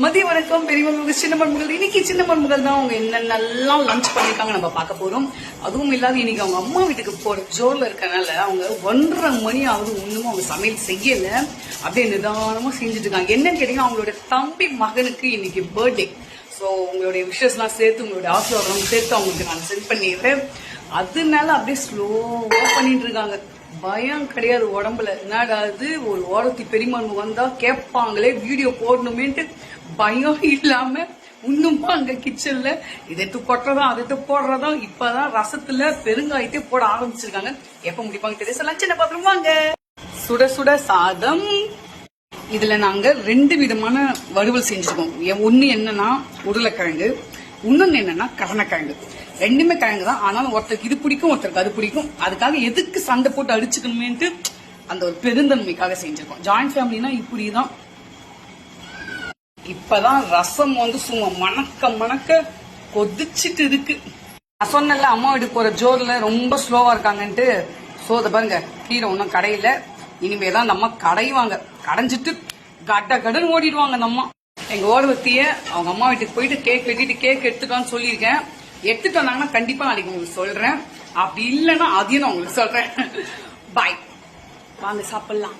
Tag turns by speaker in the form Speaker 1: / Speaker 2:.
Speaker 1: மதிய வணக்கம் பெரியவங்களுக்கு சின்ன மருமகள். இன்னைக்கு சின்ன மருமகள் தான் அவங்க என்னென்னலாம் லஞ்ச் பண்ணிருக்காங்க நம்ம பார்க்க போறோம். அதுவும் இல்லாத இன்னைக்கு அவங்க அம்மா வீட்டுக்கு போற ஜோர்ல இருக்கனால அவங்க 1:30 மணி ஆகுது, ஒண்ணுமும் அவங்க சமையல் செய்யல. அப்படியே நிதானமா செஞ்சுட்டு இருக்காங்க. என்னன்னு கேட்டீங்கன்னா அவங்களோட தம்பி மகனுக்கு இன்னைக்கு பர்த்டே. சோ உங்களுடைய விஷஸ் எல்லாம் சேர்த்து உங்களுடைய ஆசீர்வாதம் சேர்த்து அவங்களுக்கு நான் சென்ட் பண்ணிடுறேன். அதனால அப்படியே ஸ்லோவா பண்ணிட்டு இருக்காங்க. பயம் கிடையாது உடம்புல. என்னடாது ஒரு ஓரத்தி பெரியமரும வந்தா கேட்பாங்களே வீடியோ போடணுமேன்ட்டு பயம் இல்லாம இன்னுமா அங்க கிச்சன்ல இதைத்து கொட்டுறதா அதைத்து போடுறதா. இப்பதான் ரசத்துல பெருங்காயத்தை போட ஆரம்பிச்சிருக்காங்க. எப்ப முடிப்பாங்க தெரியல. லஞ்ச் என்ன பாத்திரம் வாங்க. சுட சுட சாதம். இதுல நாங்க 2 விதமான வறுவல் செஞ்சிருக்கோம். ஒண்ணு என்னன்னா உருளைக்கிழங்கு, இன்னொன்னு என்னன்னா கருணக்கிழங்கு. 2மே கிழங்கு தான். ஆனாலும் ஒருத்தருக்கு இது பிடிக்கும், ஒருத்தருக்கு அது பிடிக்கும். அதுக்காக எதுக்கு சண்டை போட்டு அடிச்சுக்கணுமேன்ட்டு அந்த ஒரு பெருந்தன்மைக்காக செஞ்சிருக்கோம். ஜாயிண்ட் ஃபேமிலினா இப்படிதான். இப்பதான் ரசம் சும்மா மணக்க மணக்க கொதிச்சுட்டு இருக்கு. நான் சொன்னல அம்மா வீட்டுக்கு போற ஜோர்ல ரொம்ப ஸ்லோவா இருக்காங்கன்ட்டு. சோத பாருங்க, கீரை ஒன்னும் கடையில. இனிமேதான் அந்த அம்மா கடைவாங்க. கடைஞ்சிட்டு கட்ட கடன் ஓடிடுவாங்க அந்த அம்மா. எங்க ஓடுவத்திய அவங்க அம்மா வீட்டுக்கு போயிட்டு கேக் வெட்டிட்டு கேக் எடுத்துட்டான்னு சொல்லியிருக்கேன். எடுத்துட்டு வந்தாங்கன்னா கண்டிப்பா நாளைக்கு உங்களுக்கு சொல்றேன். அப்படி இல்லைன்னா அதையும் நான் உங்களுக்கு சொல்றேன். பாய், வாங்க சாப்பிடலாம்.